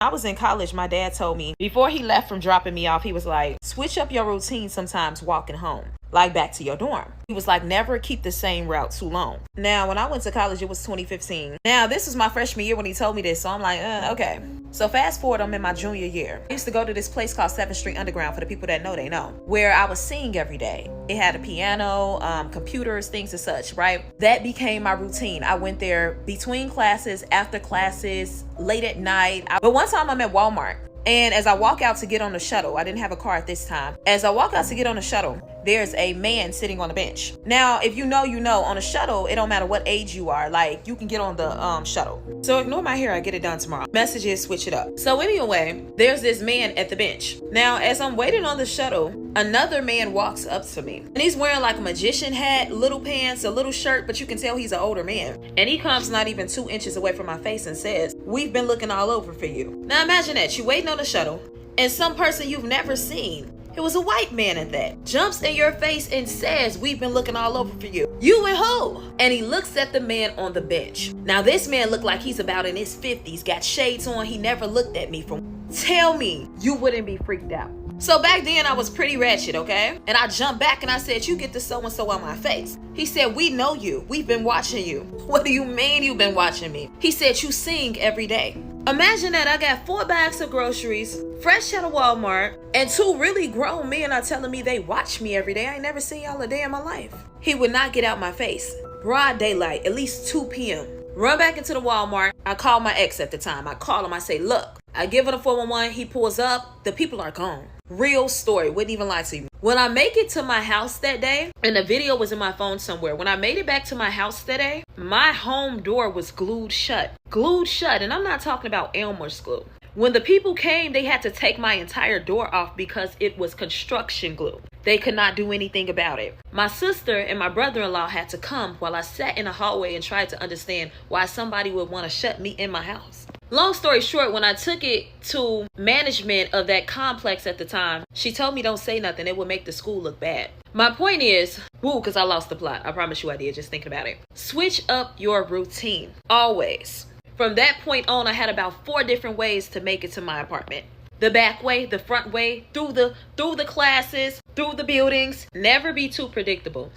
I was in college, my dad told me before he left from dropping me off, he was like, switch up your routine sometimes walking home, like back to your dorm. He was like, never keep the same route too long. Now, when I went to college, it was 2015. Now, this was my freshman year when he told me this, so I'm like, okay. So fast forward, I'm in my junior year. I used to go to this place called 7th Street Underground, for the people that know, they know, where I was singing every day. It had a piano, computers, things and such, right? That became my routine. I went there between classes, after classes, late at night. But one time I'm at Walmart, and as I walk out to get on the shuttle, I didn't have a car at this time. As I walk out to get on the shuttle, there's a man sitting on the bench. Now, if you know, on a shuttle, it don't matter what age you are, like you can get on the shuttle. So ignore my hair, I get it done tomorrow. Messages, switch it up. So anyway, there's this man at the bench. Now, as I'm waiting on the shuttle, another man walks up to me, and he's wearing like a magician hat, little pants, a little shirt, but you can tell he's an older man. And he comes not even 2 inches away from my face and says, "We've been looking all over for you." Now imagine that, you waiting on the shuttle, and some person you've never seen, it was a white man at that, jumps in your face and says, "We've been looking all over for you." You and who? And he looks at the man on the bench. Now this man looked like he's about in his 50s, got shades on, he never looked at me. Tell me you wouldn't be freaked out. So back then I was pretty ratchet, okay? And I jumped back and I said, "You get the so-and-so on my face." He said, "We know you. We've been watching you." "What do you mean you've been watching me?" He said, "You sing every day." Imagine that, I got 4 bags of groceries, fresh out of Walmart, and 2 really grown men are telling me they watch me every day. I ain't never seen y'all a day in my life. He would not get out my face. Broad daylight, at least 2 p.m. Run back into the Walmart. I call my ex at the time. I call him, I say, "Look." I give him a 411, he pulls up, the people are gone. Real story, wouldn't even lie to you. When I make it to my house that day, and the video was in my phone somewhere, when I made it back to my house that day, my home door was glued shut. Glued shut, and I'm not talking about Elmer's glue. When the people came, they had to take my entire door off because it was construction glue. They could not do anything about it. My sister and my brother-in-law had to come while I sat in a hallway and tried to understand why somebody would want to shut me in my house. Long story short, when I took it to management of that complex at the time, she told me don't say nothing. It would make the school look bad. My point is, because I lost the plot. I promise you I did, just thinking about it. Switch up your routine, always. From that point on, I had about 4 different ways to make it to my apartment. The back way, the front way, through the classes, through the buildings. Never be too predictable.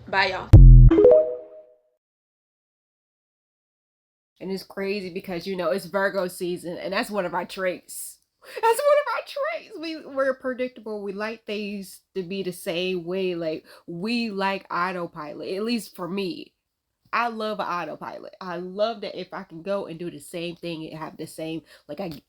Bye, y'all. And it's crazy because, it's Virgo season, and that's one of our traits. That's one of our traits. We're predictable. We like things to be the same way. Like, we like autopilot, at least for me. I love autopilot. I love that if I can go and do the same thing and have the same,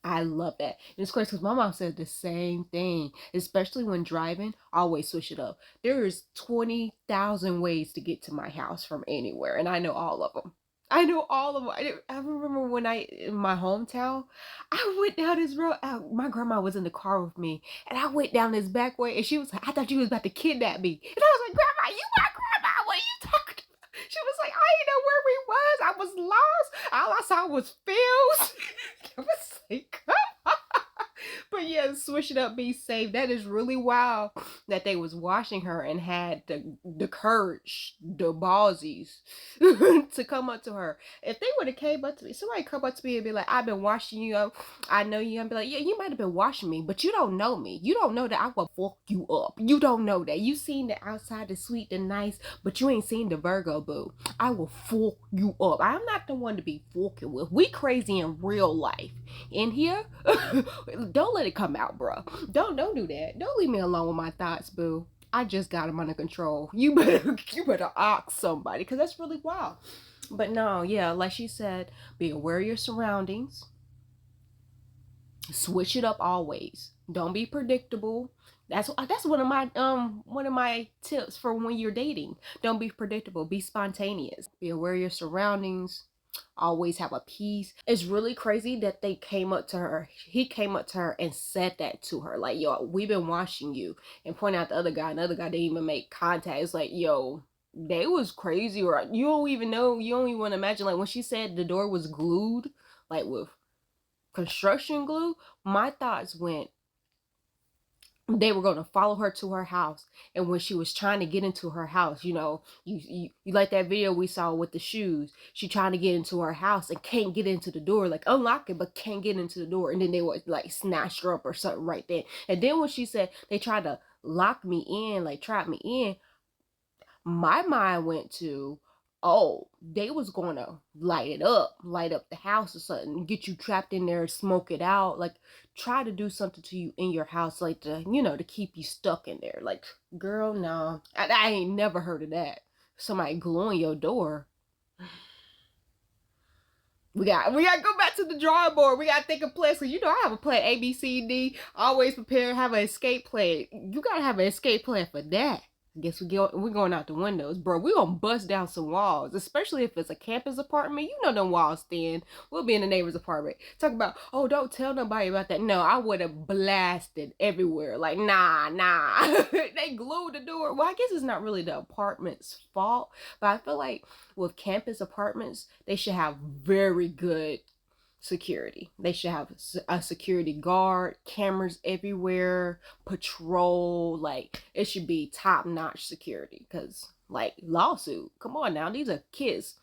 I love that. And it's crazy because my mom said the same thing, especially when driving, always switch it up. There is 20,000 ways to get to my house from anywhere, and I know all of them. I remember when in my hometown, I went down this road. My grandma was in the car with me, and I went down this back way, and she was like, "I thought you was about to kidnap me." And I was like, "Grandma, you my grandma. What are you talking about?" She was like, "I didn't know where we was. I was lost. All I saw was fields." I was like, but yeah, switch it up, be safe. That is really wild that they was washing her and had the courage, the ballsies to come up to her. If they would have came up to me, somebody come up to me and be like, "I've been washing you up. I know you." I'd be like, "Yeah, you might have been washing me, but you don't know me. You don't know that I will fuck you up. You don't know that. You seen the outside, the sweet, the nice, but you ain't seen the Virgo boo. I will fuck you up. I'm not the one to be fucking with. We crazy in real life. In here, don't let it come out, bro. Don't do that. Don't leave me alone with my thoughts, boo. I just got them under control. You better ask somebody, because that's really wild." But no, yeah, like she said, be aware of your surroundings. Switch it up always. Don't be predictable. That's one of my tips for when you're dating. Don't be predictable. Be spontaneous. Be aware of your surroundings. Always have a peace. It's really crazy that they came up to her. He came up to her and said that to her. Like, "Yo, we've been watching you," and point out the other guy. Another guy didn't even make contact. It's like, yo, they was crazy. Or you don't even know. You don't even want to imagine. Like when she said the door was glued, like with construction glue, my thoughts went, they were going to follow her to her house. And when she was trying to get into her house, you know, you like that video we saw with the shoes, she trying to get into her house and can't get into the door, like unlock it, but can't get into the door. And then they would like snatch her up or something right then. And then when she said they tried to lock me in, like trap me in, my mind went to, oh, they was gonna light up the house or something, get you trapped in there, smoke it out, like try to do something to you in your house, like to, you know, to keep you stuck in there. Like, girl, no, I ain't never heard of that. Somebody gluing your door. We got to go back to the drawing board. We got to think of plans. Because, you know, I have a plan A, B, C, D. Always prepare, have an escape plan. You got to have an escape plan for that. I guess we're going out the windows, bro. We're going to bust down some walls, especially if it's a campus apartment. You know them walls thin. We'll be in the neighbor's apartment. Talk about, oh, don't tell nobody about that. No, I would have blasted everywhere. Like, nah. They glued the door. Well, I guess it's not really the apartment's fault, but I feel like with campus apartments, they should have very good security. They should have a security guard, cameras everywhere, patrol. Like, it should be top-notch security. Because, like, lawsuit, come on now, these are kids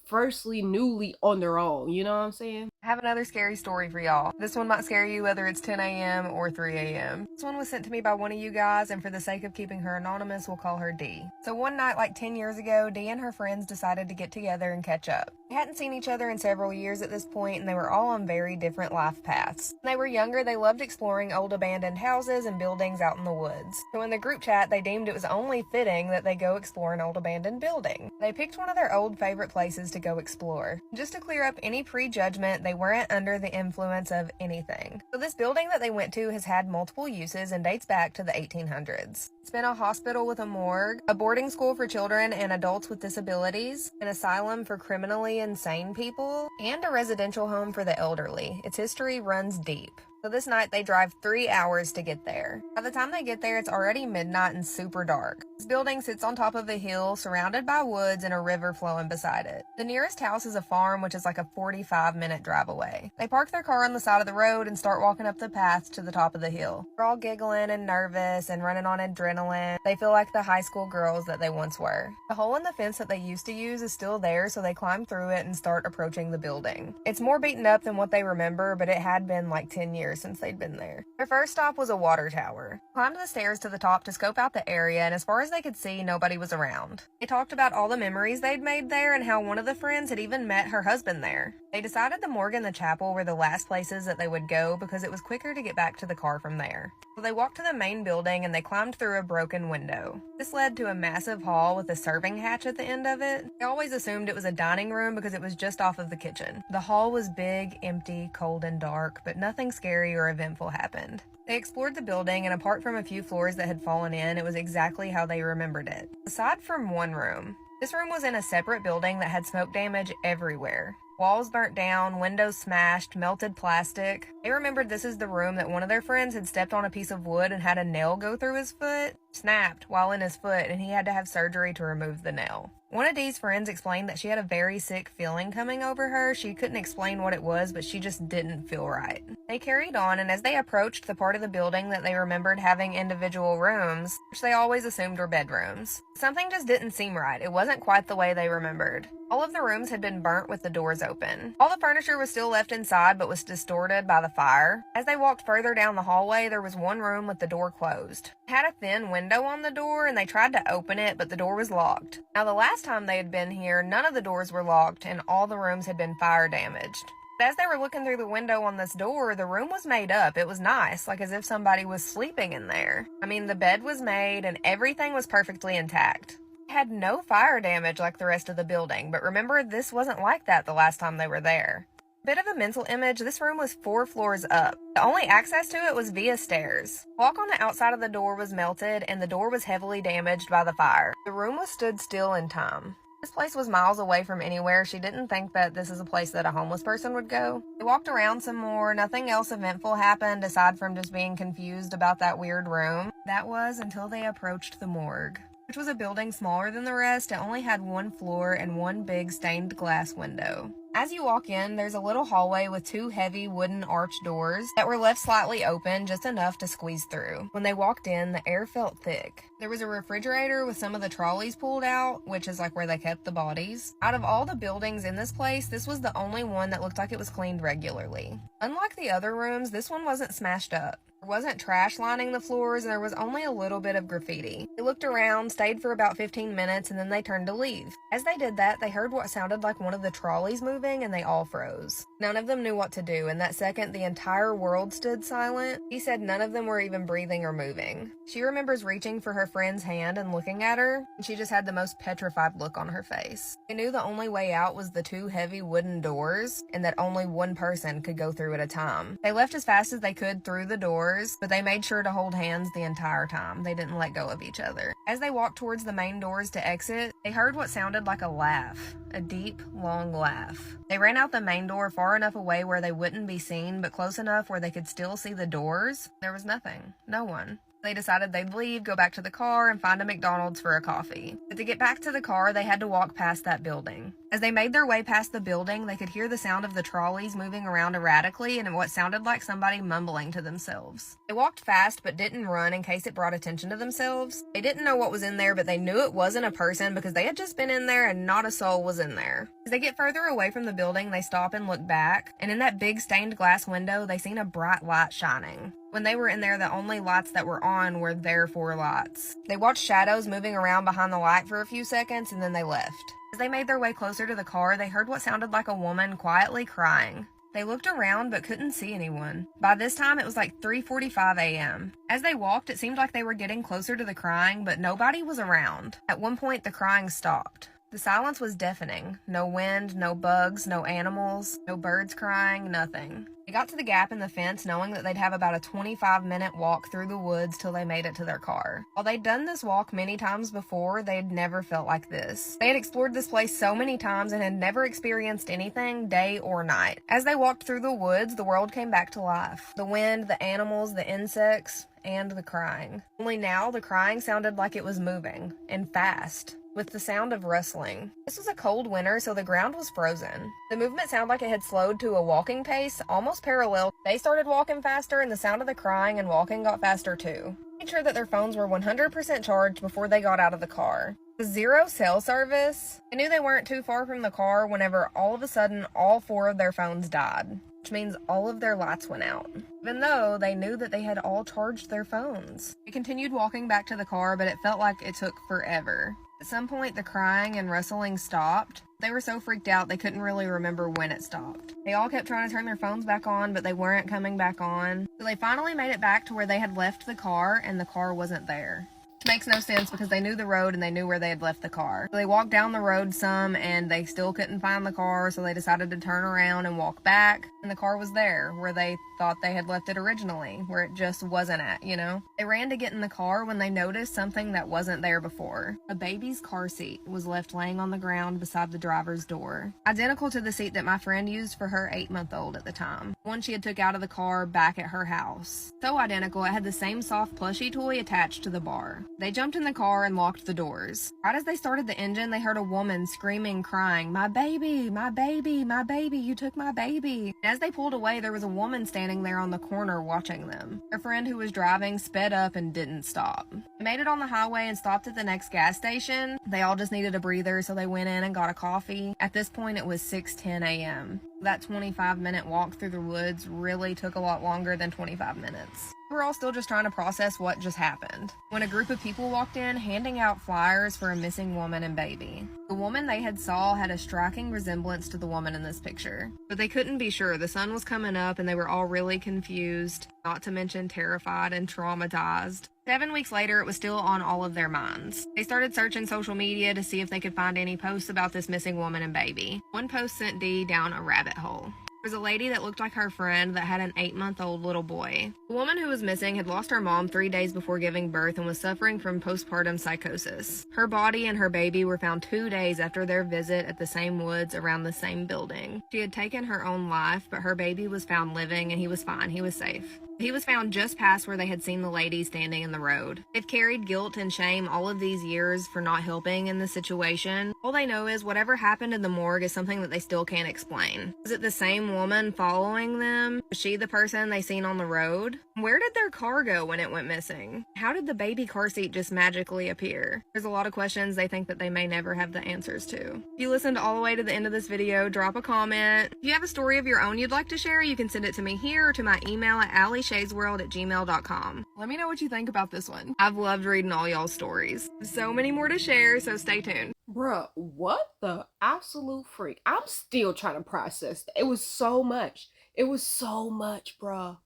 firstly newly on their own, you know what I'm saying? I have another scary story for y'all. This one might scare you whether it's 10 a.m. or 3 a.m. This one was sent to me by one of you guys, and for the sake of keeping her anonymous, we'll call her D. So one night, like 10 years ago, D and her friends decided to get together and catch up. They hadn't seen each other in several years at this point, and they were all on very different life paths. When they were younger, they loved exploring old abandoned houses and buildings out in the woods. So in the group chat, they deemed it was only fitting that they go explore an old abandoned building. They picked one of their old favorite places to go explore. Just to clear up any prejudgment, they weren't under the influence of anything. So this building that they went to has had multiple uses and dates back to the 1800s. It's been a hospital with a morgue, a boarding school for children and adults with disabilities, an asylum for criminally insane people, and a residential home for the elderly. Its history runs deep. So this night they drive 3 hours to get there. By the time they get there, it's already midnight and super dark. This building sits on top of a hill surrounded by woods and a river flowing beside it. The nearest house is a farm, which is like a 45-minute drive away. They park their car on the side of the road and start walking up the path to the top of the hill. They're all giggling and nervous and running on adrenaline. They feel like the high school girls that they once were. The hole in the fence that they used to use is still there, so they climb through it and start approaching the building. It's more beaten up than what they remember, but it had been like 10 years since they'd been there. Their first stop was a water tower. They climbed the stairs to the top to scope out the area, and as far as they could see, nobody was around. They talked about all the memories they'd made there and how one of the friends had even met her husband there. They decided the morgue and the chapel were the last places that they would go because it was quicker to get back to the car from there. So they walked to the main building and they climbed through a broken window. This led to a massive hall with a serving hatch at the end of it. They always assumed it was a dining room because it was just off of the kitchen. The hall was big, empty, cold, and dark, but nothing scary or eventful happened. They explored the building, and apart from a few floors that had fallen in, it was exactly how they remembered it. Aside from one room. This room was in a separate building that had smoke damage everywhere. Walls burnt down, windows smashed, melted plastic. They remembered this is the room that one of their friends had stepped on a piece of wood and had a nail go through his foot, snapped while in his foot, and he had to have surgery to remove the nail. One of Dee's friends explained that she had a very sick feeling coming over her. She couldn't explain what it was, but she just didn't feel right. They carried on, and as they approached the part of the building that they remembered having individual rooms, which they always assumed were bedrooms, something just didn't seem right. It wasn't quite the way they remembered. All of the rooms had been burnt with the doors open. All the furniture was still left inside, but was distorted by the fire. As they walked further down the hallway, there was one room with the door closed. It had a thin window on the door, and they tried to open it, but the door was locked. Now, the last time they had been here, none of the doors were locked, and all the rooms had been fire damaged. But as they were looking through the window on this door, the room was made up. It was nice, like as if somebody was sleeping in there. I mean, the bed was made, and everything was perfectly intact. It had no fire damage like the rest of the building, but remember, this wasn't like that the last time they were there. Bit of a mental image, this room was 4 floors up. The only access to it was via stairs. Walk on the outside of the door was melted, and the door was heavily damaged by the fire. The room was stood still in time. This place was miles away from anywhere. She didn't think that this is a place that a homeless person would go. They walked around some more. Nothing else eventful happened aside from just being confused about that weird room. That was until they approached the morgue, which was a building smaller than the rest. It only had 1 floor and 1 big stained glass window. As you walk in, there's a little hallway with 2 heavy wooden arch doors that were left slightly open, just enough to squeeze through. When they walked in, the air felt thick. There was a refrigerator with some of the trolleys pulled out, which is like where they kept the bodies. Out of all the buildings in this place, this was the only one that looked like it was cleaned regularly. Unlike the other rooms, this one wasn't smashed up. There wasn't trash lining the floors, and there was only a little bit of graffiti. They looked around, stayed for about 15 minutes, and then they turned to leave. As they did that, they heard what sounded like one of the trolleys moving, and they all froze. None of them knew what to do, and that second, the entire world stood silent. He said none of them were even breathing or moving. She remembers reaching for her friend's hand and looking at her, and she just had the most petrified look on her face. They knew the only way out was the 2 heavy wooden doors, and that only one person could go through at a time. They left as fast as they could through the doors, but they made sure to hold hands the entire time. They didn't let go of each other. As they walked towards the main doors to exit, they heard what sounded like a laugh. A deep, long laugh. They ran out the main door far enough away where they wouldn't be seen, but close enough where they could still see the doors. There was nothing. No one. They decided they'd leave, go back to the car, and find a McDonald's for a coffee. But to get back to the car, they had to walk past that building. As they made their way past the building, they could hear the sound of the trolleys moving around erratically and what sounded like somebody mumbling to themselves. They walked fast but didn't run in case it brought attention to themselves. They didn't know what was in there, but they knew it wasn't a person because they had just been in there and not a soul was in there. As they get further away from the building, they stop and look back, and in that big stained glass window, they seen a bright light shining. When they were in there, the only lights that were on were their 4 lights. They watched shadows moving around behind the light for a few seconds, and then they left. As they made their way closer to the car, they heard what sounded like a woman quietly crying. They looked around but couldn't see anyone. By this time, it was like 3:45 a.m. As they walked, it seemed like they were getting closer to the crying, but nobody was around. At one point, the crying stopped. The silence was deafening. No wind, no bugs, no animals, no birds crying, nothing. They got to the gap in the fence knowing that they'd have about a 25-minute walk through the woods till they made it to their car. While they'd done this walk many times before, they had never felt like this. They had explored this place so many times and had never experienced anything, day or night. As they walked through the woods, the world came back to life. The wind, the animals, the insects, and the crying. Only now, the crying sounded like it was moving, and fast, with the sound of rustling. This was a cold winter, so the ground was frozen. The movement sounded like it had slowed to a walking pace, almost parallel. They started walking faster, and the sound of the crying and walking got faster too. They made sure that their phones were 100% charged before they got out of the car. The 0 cell service. They knew they weren't too far from the car whenever all of a sudden all 4 of their phones died, which means all of their lights went out, even though they knew that they had all charged their phones. They continued walking back to the car, but it felt like it took forever. At some point, the crying and rustling stopped. They were so freaked out they couldn't really remember when it stopped. They all kept trying to turn their phones back on, but they weren't coming back on. So they finally made it back to where they had left the car, and the car wasn't there. Which makes no sense because they knew the road and they knew where they had left the car. So they walked down the road some and they still couldn't find the car, so they decided to turn around and walk back, and the car was there where they thought they had left it originally, where it just wasn't at, you know? They ran to get in the car when they noticed something that wasn't there before. A baby's car seat was left laying on the ground beside the driver's door, identical to the seat that my friend used for her 8-month-old at the time, one she had took out of the car back at her house. So identical, it had the same soft plushy toy attached to the bar. They jumped in the car and locked the doors. Right as they started the engine, they heard a woman screaming, crying, "My baby, my baby, my baby, you took my baby." And as they pulled away, there was a woman standing there on the corner watching them. Their friend who was driving sped up and didn't stop. They made it on the highway and stopped at the next gas station. They all just needed a breather, so they went in and got a coffee. At this point, it was 6:10 a.m. That 25-minute walk through the woods really took a lot longer than 25 minutes. We're all still just trying to process what just happened, when a group of people walked in handing out flyers for a missing woman and baby. The woman they had saw had a striking resemblance to the woman in this picture, but they couldn't be sure. The sun was coming up and they were all really confused, not to mention terrified and traumatized. 7 weeks later, it was still on all of their minds. They started searching social media to see if they could find any posts about this missing woman and baby. One post sent Dee down a rabbit hole. There's a lady that looked like her friend that had an 8-month-old little boy. The woman who was missing had lost her mom 3 days before giving birth and was suffering from postpartum psychosis. Her body and her baby were found 2 days after their visit at the same woods around the same building. She had taken her own life, but her baby was found living and he was fine. He was safe. He was found just past where they had seen the lady standing in the road. They've carried guilt and shame all of these years for not helping in the situation. All they know is whatever happened in the morgue is something that they still can't explain. Was it the same woman following them? Was she the person they seen on the road? Where did their car go when it went missing? How did the baby car seat just magically appear? There's a lot of questions they think that they may never have the answers to. If you listened all the way to the end of this video, drop a comment. If you have a story of your own you'd like to share, you can send it to me here or to my email at allieshadesworld@gmail.com. Let me know what you think about this one. I've loved reading all y'all's stories. So many more to share, so stay tuned. Bruh, what the absolute freak? I'm still trying to process that. It was so much. It was so much, bruh.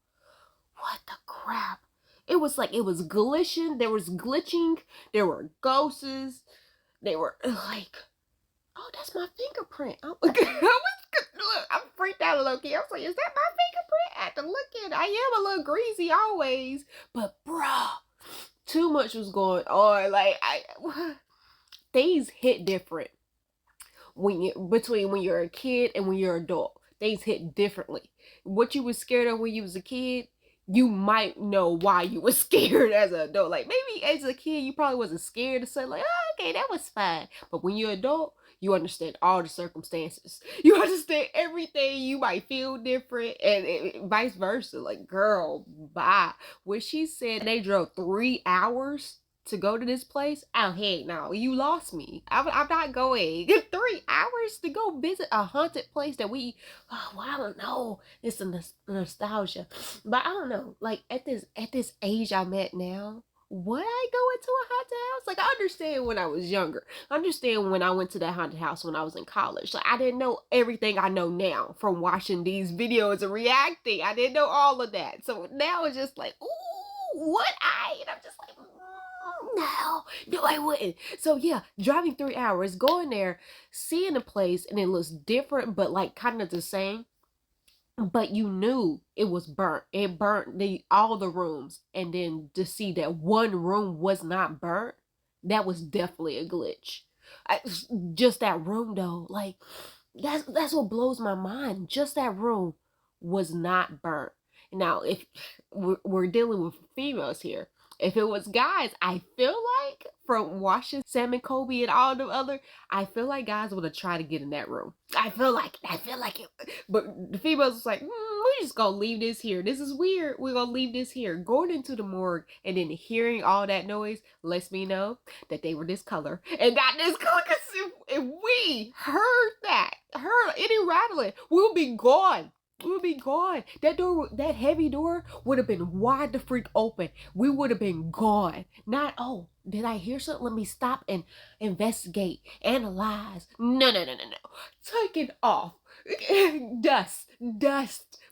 What the crap? It was like, it was glitching. There was glitching. There were ghosts. They were like, oh, that's my fingerprint. Look, I'm freaked out a little kid. I was like, is that my fingerprint? I had to look at it. I am a little greasy always. But, bruh, too much was going on. Like, things hit different when you're a kid and when you're an adult. Things hit differently. What you was scared of when you was a kid, you might know why you was scared as an adult. Like, maybe as a kid, you probably wasn't scared to say, like, oh, okay, that was fine. But when you're an adult, you understand all the circumstances. You understand everything. You might feel different and vice versa. Like, girl, bye. When she said they drove 3 hours to go to this place, oh, heck no, you lost me. I'm not going. 3 hours to go visit a haunted place that well, I don't know. It's a nostalgia. But I don't know. Like, at this age I'm at now, would I go into a haunted house? Like, I understand when I was younger. I understand when I went to that haunted house when I was in college. Like, I didn't know everything I know now from watching these videos and reacting. I didn't know all of that. So now it's just like, ooh, would I? And I'm just like, no, I wouldn't. So yeah, driving 3 hours, going there, seeing a place, and it looks different, but like kind of the same. But you knew it was burnt. It burnt all the rooms. And then to see that one room was not burnt, that was definitely a glitch. Just that room though, like that's what blows my mind. Just that room was not burnt. Now, if we're dealing with females here, if it was guys, I feel like from watching Sam and Kobe and all the other, I feel like guys would have tried to get in that room. I feel like it. But the females was like, we're just gonna leave this here. This is weird. We're gonna leave this here. Going into the morgue and then hearing all that noise lets me know that they were this color and not this color. Because if we heard any rattling, we'll be gone. We'll be gone. That door, that heavy door would have been wide the freak open. We would have been gone. Not, oh, did I hear something? Let me stop and investigate, analyze. No. Take it off. Dust,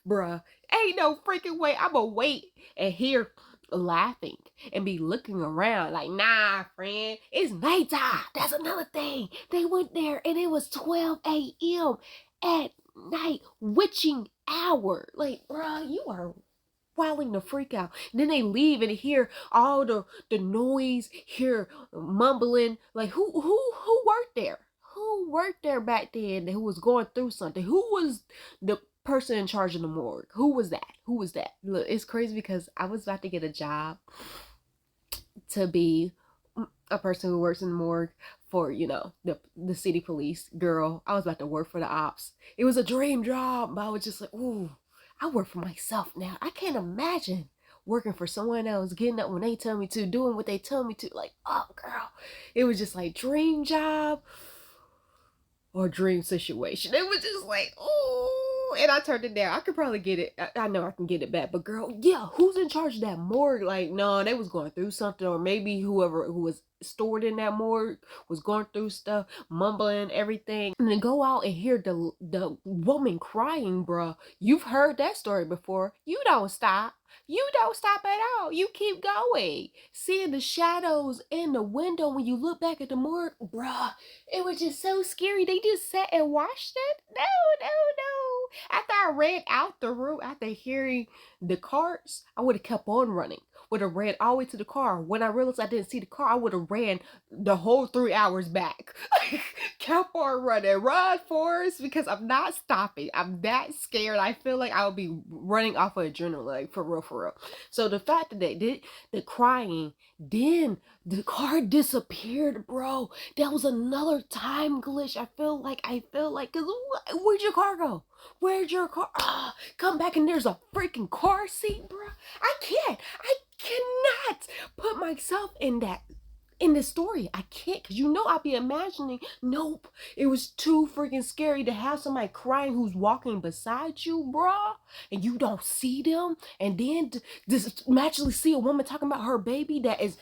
bruh. Ain't no freaking way. I'ma wait and hear laughing and be looking around like, nah, friend, it's nighttime. That's another thing. They went there and it was 12 a.m. at night, witching hour. Like, bruh, you are wilding the freak out. And then they leave and hear all the noise, hear mumbling. Like, who worked there? Who worked there back then who was going through something? Who was the person in charge of the morgue? Who was that? Look, it's crazy because I was about to get a job to be a person who works in the morgue for, the city police. Girl, I was about to work for the ops. It was a dream job, but I was just like, ooh, I work for myself now. I can't imagine working for someone else, getting up when they tell me to, doing what they tell me to. Like, oh, girl, it was just like dream job or dream situation. It was just like, ooh, and I turned it down. I could probably get it. I know I can get it back, but girl, yeah, who's in charge of that morgue? Like, no, they was going through something, or maybe whoever who was stored in that morgue was going through stuff, mumbling everything, and then go out and hear the woman crying, bruh. You've heard that story before. You don't stop. You don't stop at all. You keep going. Seeing the shadows in the window when you look back at the morgue, bruh, it was just so scary. They just sat and watched it. No, no, no. After I ran out the room, after hearing the carts, I would have kept on running. Would have ran all the way to the car. When I realized I didn't see the car, I would have ran the whole 3 hours back. Kept on running. Run, Forrest, because I'm not stopping. I'm that scared. I feel like I'll be running off of adrenaline, like, for real, for real. So the fact that they did the crying, then the car disappeared, bro. That was another time glitch. I feel like, cause where'd your car go? Where'd your car? Come back and there's a freaking car seat, bro. I cannot put myself in this story. I can't, because I'll be imagining. Nope, it was too freaking scary to have somebody crying who's walking beside you, bruh, and you don't see them, and then just magically see a woman talking about her baby that is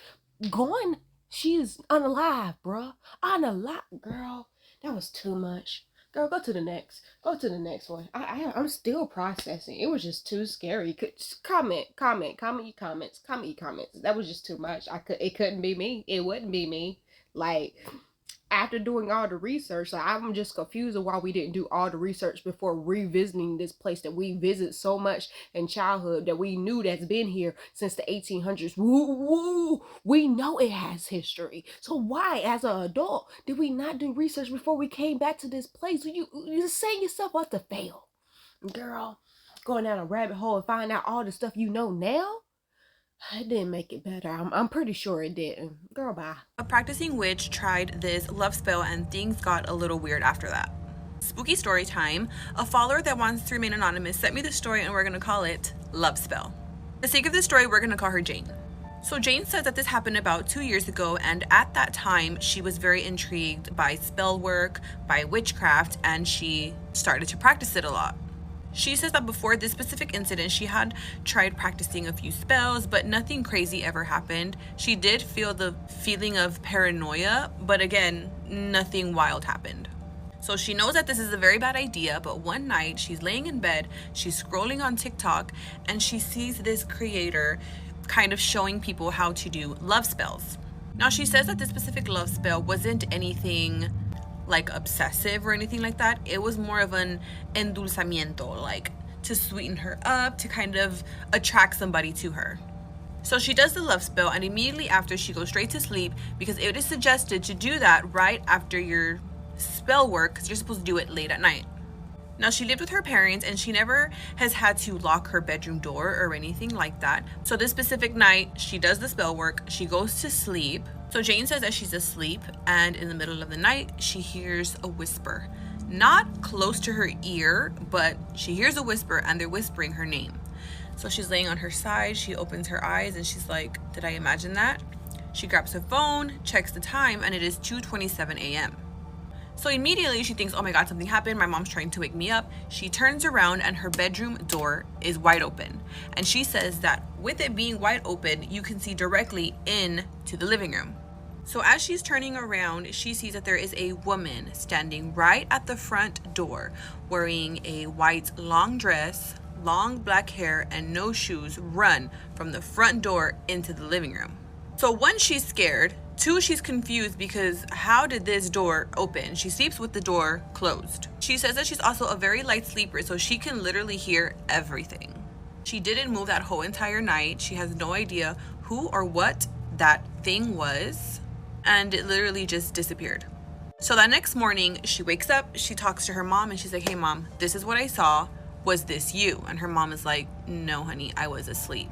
gone. She is unalive, bruh. Unalive, girl. That was too much. Girl, go to the next one. I'm still processing. It was just too scary. Just comment your comments. That was just too much. It couldn't be me. It wouldn't be me. Like, after doing all the research, like, I'm just confused of why we didn't do all the research before revisiting this place that we visit so much in childhood, that we knew that's been here since the 1800s. Woo! We know it has history. So why, as an adult, did we not do research before we came back to this place? You're setting yourself up to fail. Girl, going down a rabbit hole and find out all the stuff you know now? It didn't make it better. I'm pretty sure it didn't. Girl, bye. A practicing witch tried this love spell and things got a little weird after that. Spooky story time. A follower that wants to remain anonymous sent me the story and we're going to call it Love Spell. For the sake of this story, we're going to call her Jane. So Jane says that this happened about 2 years ago, and at that time she was very intrigued by spell work, by witchcraft, and she started to practice it a lot. She says that before this specific incident, she had tried practicing a few spells, but nothing crazy ever happened. She did feel the feeling of paranoia, but again, nothing wild happened. So she knows that this is a very bad idea, but one night she's laying in bed, she's scrolling on TikTok, and she sees this creator kind of showing people how to do love spells. Now, she says that this specific love spell wasn't anything like obsessive or anything like that. It was more of an endulzamiento, like to sweeten her up, to kind of attract somebody to her. So she does the love spell, and immediately after she goes straight to sleep, because it is suggested to do that right after your spell work, because you're supposed to do it late at night. Now, she lived with her parents and she never has had to lock her bedroom door or anything like that. So this specific night, she does the spell work, she goes to sleep. So Jane says that she's asleep, and in the middle of the night, she hears a whisper. Not close to her ear, but she hears a whisper, and they're whispering her name. So she's laying on her side, she opens her eyes, and she's like, did I imagine that? She grabs her phone, checks the time, and it is 2:27 a.m. So immediately she thinks, oh my God, something happened. My mom's trying to wake me up. She turns around and her bedroom door is wide open. And she says that with it being wide open, you can see directly into the living room. So as she's turning around, she sees that there is a woman standing right at the front door, wearing a white long dress, long black hair, and no shoes, run from the front door into the living room. So one, she's scared. Two, she's confused because how did this door open? She sleeps with the door closed. She says that she's also a very light sleeper, so she can literally hear everything. She didn't move that whole entire night. She has no idea who or what that thing was, and it literally just disappeared. So that next morning, she wakes up, she talks to her mom, and she's like, hey mom, this is what I saw. Was this you? And her mom is like, no honey, I was asleep.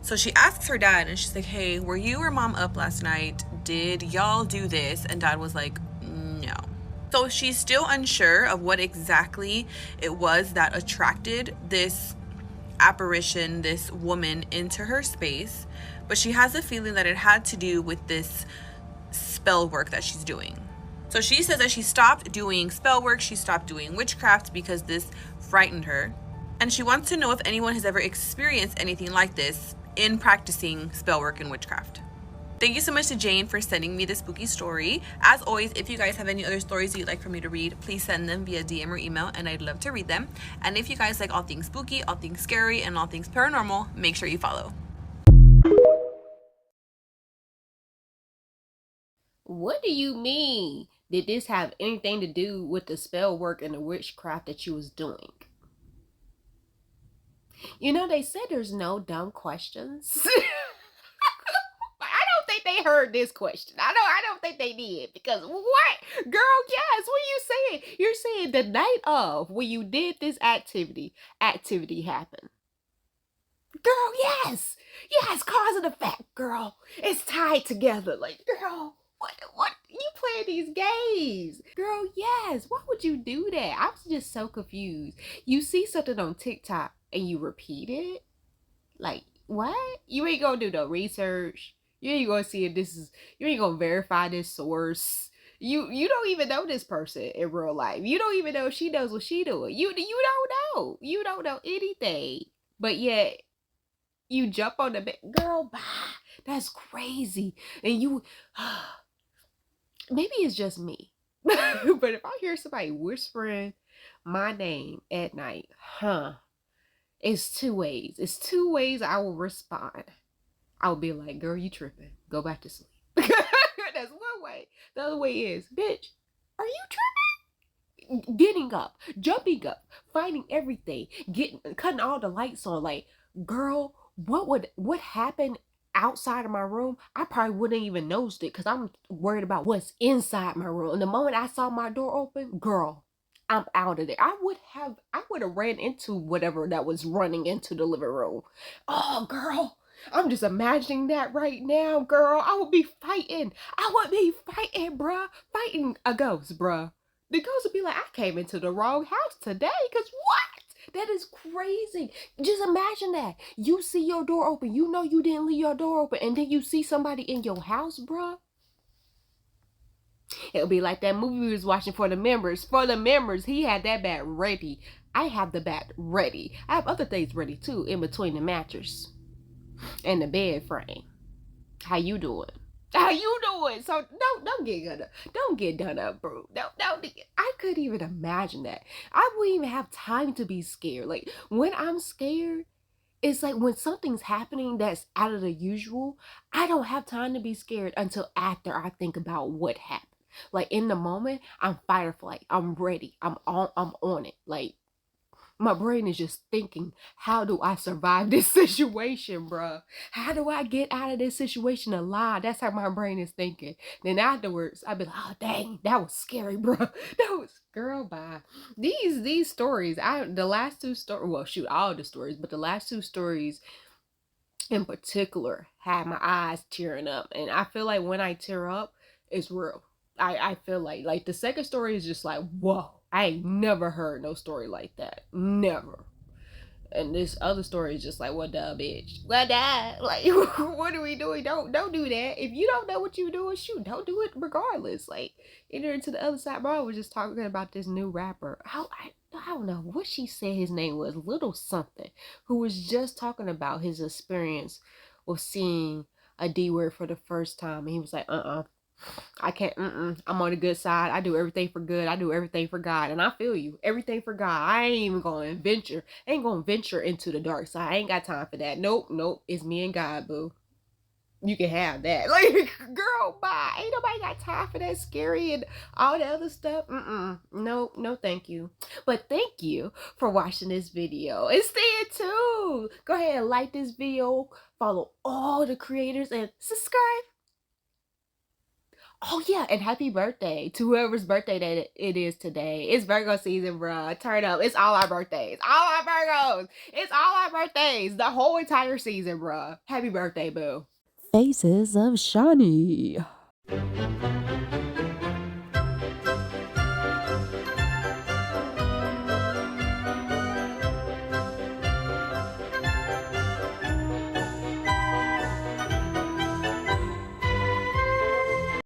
So she asks her dad, and she's like, hey, were you or mom up last night? Did y'all do this? And dad was like, no. So she's still unsure of what exactly it was that attracted this apparition, this woman, into her space, but she has a feeling that it had to do with this spell work that she's doing. So she says that she stopped doing spell work, she stopped doing witchcraft because this frightened her, and she wants to know if anyone has ever experienced anything like this in practicing spell work and witchcraft. Thank you so much to Jane for sending me the spooky story. As always, if you guys have any other stories you'd like for me to read, please send them via DM or email, and I'd love to read them. And if you guys like all things spooky, all things scary, and all things paranormal, make sure you follow. What do you mean? Did this have anything to do with the spell work and the witchcraft that you was doing? You know, they said there's no dumb questions. I don't think they heard this question. I don't think they did. Because what? Girl, yes, what are you saying? You're saying the night of when you did this activity happened. Girl, yes. Yes, cause and effect, girl. It's tied together. Like, girl, what? You playing these games. Girl, yes. Why would you do that? I was just so confused. You see something on TikTok and you repeat it? Like, what? You ain't gonna do no research. You ain't gonna see if you ain't gonna verify this source. You don't even know this person in real life. You don't even know if she knows what she doing. You don't know. You don't know anything. But yet, you jump on the bed. Girl, bye. That's crazy. And you, maybe it's just me. But if I hear somebody whispering my name at night, it's two ways. It's two ways I will respond. I will be like, girl, you tripping. Go back to sleep. That's one way. The other way is, bitch, are you tripping? Getting up, jumping up, finding everything, cutting all the lights on. Like, girl, what happened outside of my room? I probably wouldn't even noticed it because I'm worried about what's inside my room. And the moment I saw my door open, girl, I'm out of there. I would have ran into whatever that was running into the living room. Oh, girl, I'm just imagining that right now, girl. I would be fighting. Bruh. Fighting a ghost, bruh. The ghost would be like, I came into the wrong house today. Because what? That is crazy. Just imagine that. You see your door open. You know you didn't leave your door open. And then you see somebody in your house, bruh. It'll be like that movie we was watching for the members. For the members, he had that bat ready. I have the bat ready. I have other things ready too, in between the mattress and the bed frame. How you doing? How you doing? So don't get done up, bro. I couldn't even imagine that. I wouldn't even have time to be scared. Like, when I'm scared, it's like when something's happening that's out of the usual, I don't have time to be scared until after I think about what happened. Like, in the moment, I'm fight or flight. I'm ready. I'm on it. Like, my brain is just thinking, how do I survive this situation, bruh? How do I get out of this situation alive? That's how my brain is thinking. Then afterwards, I'd be like, oh, dang, that was scary, bruh. That was, girl, bye. These stories, the last two stories, well, shoot, all the stories, but the last two stories in particular had my eyes tearing up. And I feel like when I tear up, it's real. I feel like the second story is just like, whoa. I ain't never heard no story like that. Never. And this other story is just like, what the bitch? What the? Like, what are we doing? Don't do that. If you don't know what you're doing, shoot, don't do it regardless. Like, enter into the other side. Bro, was just talking about this new rapper. I don't know what she said his name was. Little something. Who was just talking about his experience with seeing a D word for the first time. And he was like, I can't, I'm on the good side. I do everything for good. I do everything for God. And I feel you. Everything for God. I ain't even going to venture into the dark side. I ain't got time for that. Nope. It's me and God, boo. You can have that. Like, girl, bye. Ain't nobody got time for that scary and all the other stuff. No, thank you. But thank you for watching this video. And stay tuned. Go ahead and like this video. Follow all the creators and subscribe. Oh, yeah, and happy birthday to whoever's birthday that it is today. It's Virgo season, bruh. Turn up. It's all our birthdays. All our Virgos. It's all our birthdays. The whole entire season, bruh. Happy birthday, boo. Faces of Shawnee.